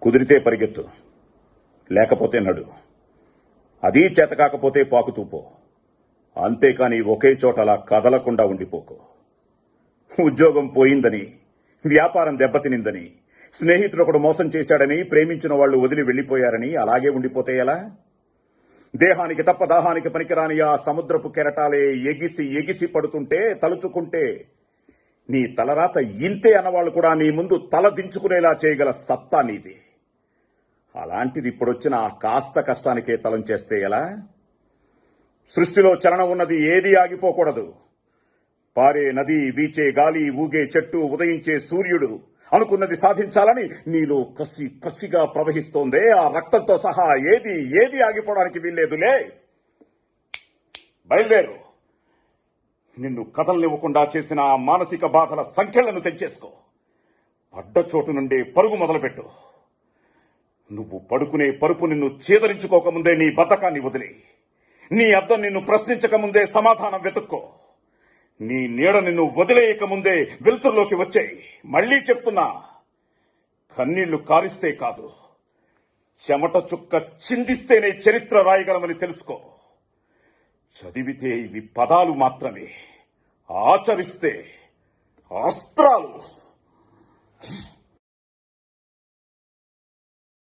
కుదిరితే పరిగెత్తు, లేకపోతే నడు. అదీ చేత కాకపోతే పాకుతూపో. అంతేకాని ఒకే చోట అలా కదలకుండా ఉండిపోకు. ఉద్యోగం పోయిందని, వ్యాపారం దెబ్బతినిందని, స్నేహితుడొకడు మోసం చేశాడని, ప్రేమించిన వాళ్ళు వదిలి వెళ్లిపోయారని అలాగే ఉండిపోతే ఎలా? దేహానికి తప్ప దాహానికి పనికిరాని ఆ సముద్రపు కెరటాలే ఎగిసి ఎగిసి పడుతుంటే తలుచుకుంటే నీ తలరాత ఇంతే అన్నవాళ్లు కూడా నీ ముందు తల దించుకునేలా చేయగల సత్తా నీది. అలాంటిది ఇప్పుడొచ్చిన ఆ కాస్త కష్టానికే తలం చేస్తే ఎలా? సృష్టిలో చలనం ఉన్నది ఏదీ ఆగిపోకూడదు. పారే నది, వీచే గాలి, ఊగే చెట్టు, ఉదయించే సూర్యుడు అనుకున్నది సాధించాలని నీలో కసి కసిగా ప్రవహిస్తోందే, ఆ రక్తంతో సహా ఏది ఆగిపోవడానికి వీల్లేదులే. బయలుదేరు. నిన్ను కదలనివ్వకుండా చేసిన ఆ మానసిక బాధల సంఖ్యలను తెంచేసుకో. పడ్డ చోటు నుండే పరుగు మొదలుపెట్టు. నువ్వు పడుకునే పరుపు నిన్ను ఛేదరించుకోకముందే నీ బద్ధకాన్ని వదిలి, నీ అద్దం నిన్ను ప్రశ్నించకముందే సమాధానం వెతుక్కో. నీ నీడ నిన్ను వదిలేయకముందే వెలుతురులోకి వచ్చాయి. మళ్లీ చెప్తున్నా, కన్నీళ్లు కారిస్తే కాదు, చెమట చుక్క చిందిస్తేనే చరిత్ర రాయగలమని తెలుసుకో. చదివితే ఇవి పదాలు మాత్రమే, ఆచరిస్తే అస్త్రాలు.